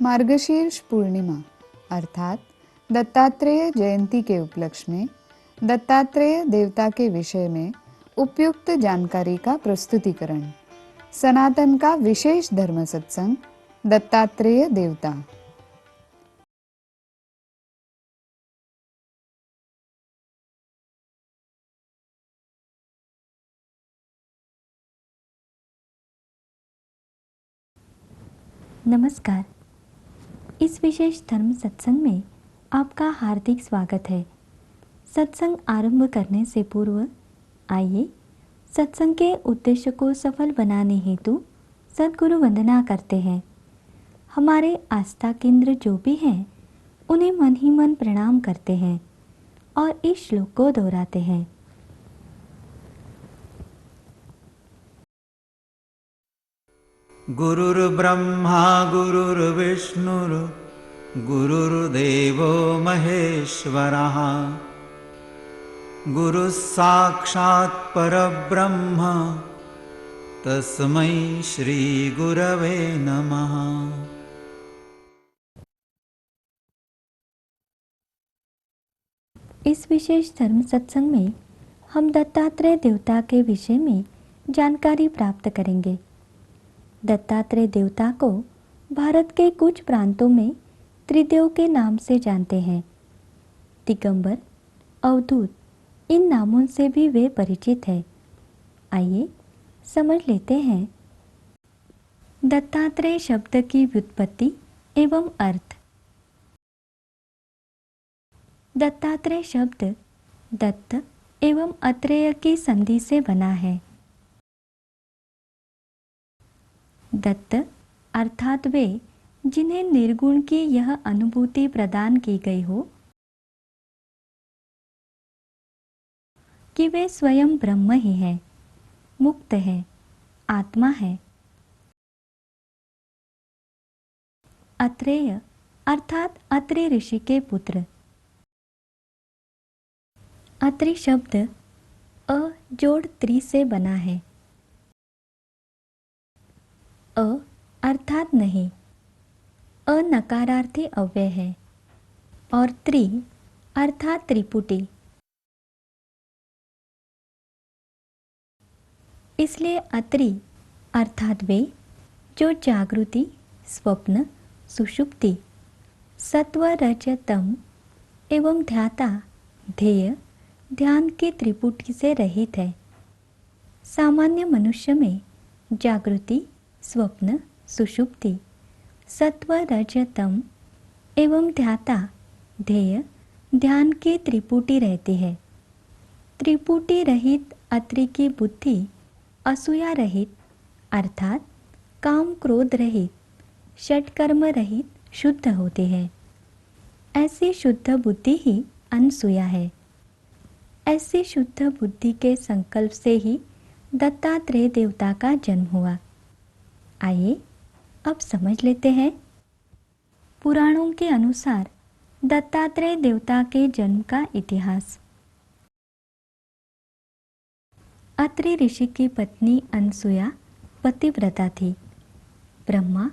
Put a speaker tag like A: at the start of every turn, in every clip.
A: मार्गशीर्ष पूर्णिमा अर्थात दत्तात्रेय जयंती के उपलक्ष्य में दत्तात्रेय देवता के विषय में उपयुक्त जानकारी का प्रस्तुतिकरण। सनातन का विशेष धर्म सत्संग दत्तात्रेय देवता।
B: नमस्कार। इस विशेष धर्म सत्संग में आपका हार्दिक स्वागत है। सत्संग आरंभ करने से पूर्व आइए सत्संग के उद्देश्य को सफल बनाने हेतु सद्गुरु वंदना करते हैं। हमारे आस्था केंद्र जो भी हैं उन्हें मन ही मन प्रणाम करते हैं और इस श्लोक को दोहराते हैं।
C: गुरुर्ब्रह्मा गुरुर्विष्णुर् गुरुर्देवो महेश्वरः गुरुः साक्षात् परब्रह्म तस्मै श्री गुरवे नमः।
B: इस विशेष धर्म सत्संग में हम दत्तात्रेय देवता के विषय में जानकारी प्राप्त करेंगे। दत्तात्रेय देवता को भारत के कुछ प्रांतों में त्रिदेव के नाम से जानते हैं। दिगंबर, अवधूत इन नामों से भी वे परिचित हैं। आइए समझ लेते हैं दत्तात्रेय शब्द की व्युत्पत्ति एवं अर्थ। दत्तात्रेय शब्द दत्त एवं अत्रेय की संधि से बना है। दत्त अर्थात वे जिन्हें निर्गुण की यह अनुभूति प्रदान की गई हो कि वे स्वयं ब्रह्म ही है, मुक्त है, आत्मा है। अत्रेय अर्थात अत्रि ऋषि के पुत्र। अत्रि शब्द अ जोड़ त्रि से बना है। अ अर्थात नहीं, अनकारार्थी अव्यय है और त्रि अर्थात त्रिपुटी। इसलिए अत्रि अर्थात वे जो जागृति, स्वप्न, सुषुप्ति, सत्व, रज, तम एवं ध्याता, ध्येय, ध्यान की त्रिपुटी से रहित है। सामान्य मनुष्य में जागृति, स्वप्न, सुषुप्ति, सत्व, रज, तम एवं ध्याता, ध्येय, ध्यान की त्रिपुटी रहती है। त्रिपुटी रहित अत्रि की बुद्धि असूया रहित अर्थात काम क्रोध रहित, षटकर्म रहित शुद्ध होती है। ऐसी शुद्ध बुद्धि ही अनसूया है। ऐसी शुद्ध बुद्धि के संकल्प से ही दत्तात्रेय देवता का जन्म हुआ। आइए अब समझ लेते हैं पुराणों के अनुसार दत्तात्रेय देवता के जन्म का इतिहास। अत्रि ऋषि की पत्नी अनसूया पतिव्रता थी। ब्रह्मा,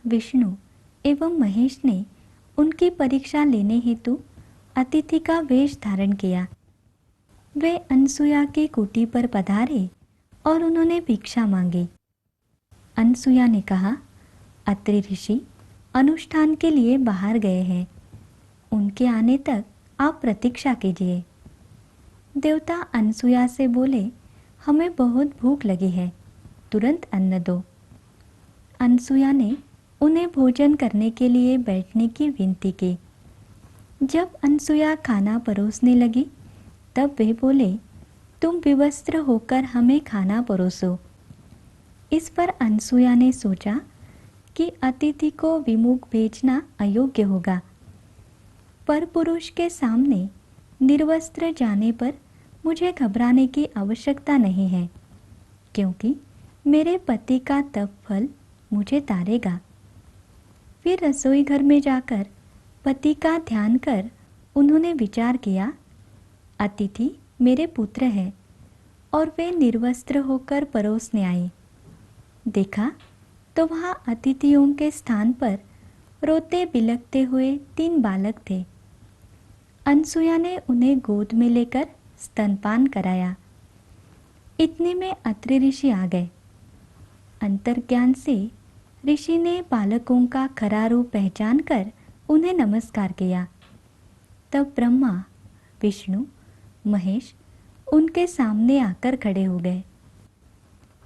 B: विष्णु एवं महेश ने उनकी परीक्षा लेने हेतु अतिथि का वेश धारण किया। वे अनसूया की कुटी पर पधारे और उन्होंने भिक्षा मांगी। अनसूया ने कहा, अत्रि ऋषि अनुष्ठान के लिए बाहर गए हैं, उनके आने तक आप प्रतीक्षा कीजिए। देवता अनसूया से बोले, हमें बहुत भूख लगी है, तुरंत अन्न दो। अनसूया ने उन्हें भोजन करने के लिए बैठने की विनती की। जब अनसूया खाना परोसने लगी तब वे बोले, तुम विवस्त्र होकर हमें खाना परोसो। इस पर अनसूया ने सोचा कि अतिथि को विमुख भेजना अयोग्य होगा। पर पुरुष के सामने निर्वस्त्र जाने पर मुझे घबराने की आवश्यकता नहीं है, क्योंकि मेरे पति का तप फल मुझे तारेगा। फिर रसोई घर में जाकर पति का ध्यान कर उन्होंने विचार किया, अतिथि मेरे पुत्र है और वे निर्वस्त्र होकर परोसने आए। देखा तो वहाँ अतिथियों के स्थान पर रोते बिलखते हुए 3 बालक थे। अनसुया ने उन्हें गोद में लेकर स्तनपान कराया। इतने में अत्रि ऋषि आ गए। अंतर्ज्ञान से ऋषि ने बालकों का खरा रूप पहचान कर उन्हें नमस्कार किया। तब ब्रह्मा, विष्णु, महेश उनके सामने आकर खड़े हो गए।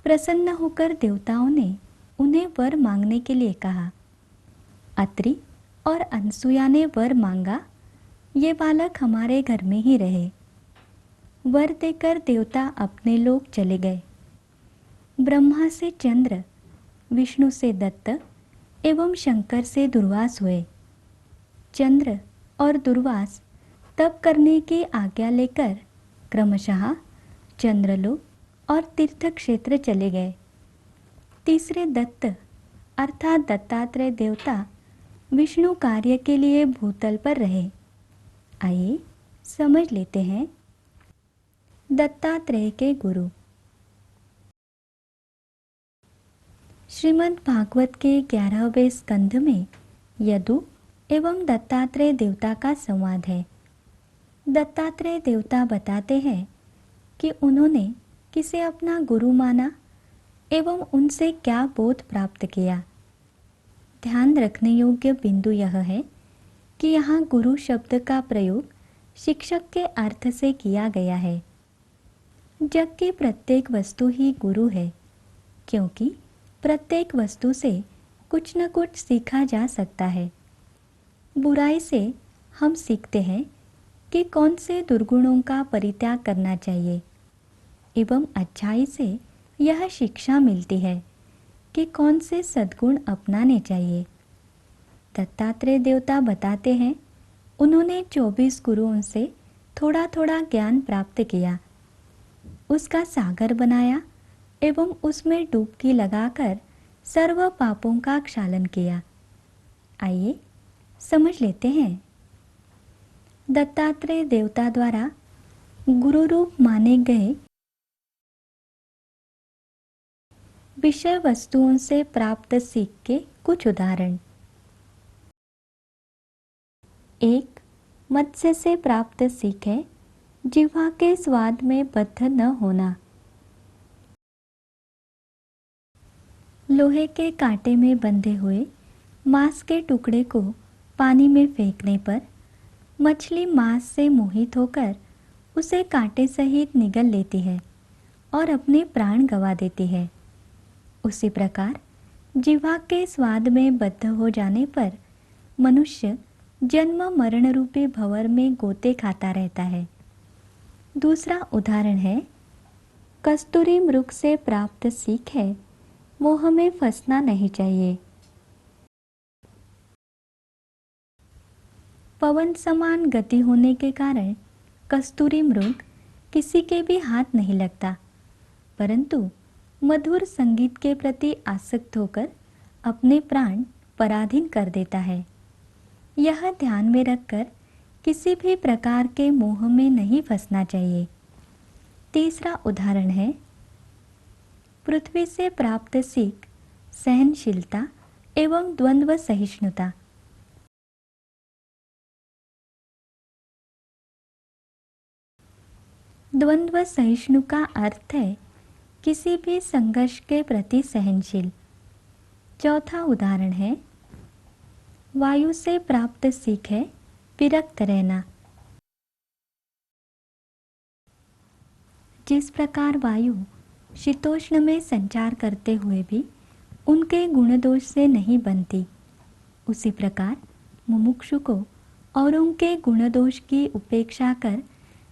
B: प्रसन्न होकर देवताओं ने उन्हें वर मांगने के लिए कहा। अत्रि और अनसुया ने वर मांगा, ये बालक हमारे घर में ही रहे। वर देकर देवता अपने लोक चले गए। ब्रह्मा से चंद्र, विष्णु से दत्त एवं शंकर से दुर्वास हुए। चंद्र और दुर्वास तप करने की आज्ञा लेकर क्रमशः चंद्रलोक और तीर्थ क्षेत्र चले गए। तीसरे दत्त अर्थात दत्तात्रेय देवता विष्णु कार्य के लिए भूतल पर रहे। आइए समझ लेते हैं दत्तात्रेय के गुरु। श्रीमद् भागवत के 11वें स्कंध में यदु एवं दत्तात्रेय देवता का संवाद है। दत्तात्रेय देवता बताते हैं कि उन्होंने किसे अपना गुरु माना एवं उनसे क्या बोध प्राप्त किया। ध्यान रखने योग्य बिंदु यह है कि यहाँ गुरु शब्द का प्रयोग शिक्षक के अर्थ से किया गया है। जग की प्रत्येक वस्तु ही गुरु है, क्योंकि प्रत्येक वस्तु से कुछ न कुछ सीखा जा सकता है। बुराई से हम सीखते हैं कि कौन से दुर्गुणों का परित्याग करना चाहिए, एवं अच्छाई से यह शिक्षा मिलती है कि कौन से सद्गुण अपनाने चाहिए। दत्तात्रेय देवता बताते हैं, उन्होंने 24 गुरुओं से थोड़ा थोड़ा ज्ञान प्राप्त किया, उसका सागर बनाया एवं उसमें डुबकी लगाकर सर्व पापों का क्षालन किया। आइए समझ लेते हैं। दत्तात्रेय देवता द्वारा गुरु रूप माने गए विषय वस्तुओं से प्राप्त सीख के कुछ उदाहरण। 1. मत्स्य से प्राप्त सीख है जिह्वा के स्वाद में बद्ध न होना। लोहे के कांटे में बंधे हुए मांस के टुकड़े को पानी में फेंकने पर मछली मांस से मोहित होकर उसे कांटे सहित निगल लेती है और अपने प्राण गंवा देती है। उसी प्रकार जिह्वा के स्वाद में बद्ध हो जाने पर मनुष्य जन्म मरण रूपी भंवर में गोते खाता रहता है। दूसरा उदाहरण है, कस्तूरी मृग से प्राप्त सीख है, मोह में फंसना नहीं चाहिए। पवन समान गति होने के कारण कस्तूरी मृग किसी के भी हाथ नहीं लगता, परंतु मधुर संगीत के प्रति आसक्त होकर अपने प्राण पराधीन कर देता है। यह ध्यान में रखकर किसी भी प्रकार के मोह में नहीं फंसना चाहिए। तीसरा उदाहरण है, पृथ्वी से प्राप्त सीख सहनशीलता एवं द्वंद्व सहिष्णुता। द्वंद्व सहिष्णु का अर्थ है किसी भी संघर्ष के प्रति सहनशील। चौथा उदाहरण है, वायु से प्राप्त सीख है विरक्त रहना। जिस प्रकार वायु शीतोष्ण में संचार करते हुए भी उनके गुण दोष से नहीं बनती, उसी प्रकार मुमुक्षु को और उनके गुण दोष की उपेक्षा कर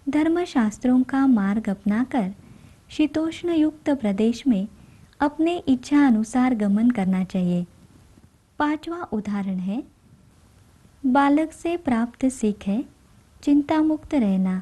B: धर्मशास्त्रों का मार्ग अपनाकर शीतोष्ण युक्त प्रदेश में अपने इच्छा अनुसार गमन करना चाहिए। पांचवा उदाहरण है, बालक से प्राप्त सीख है चिंता मुक्त रहना।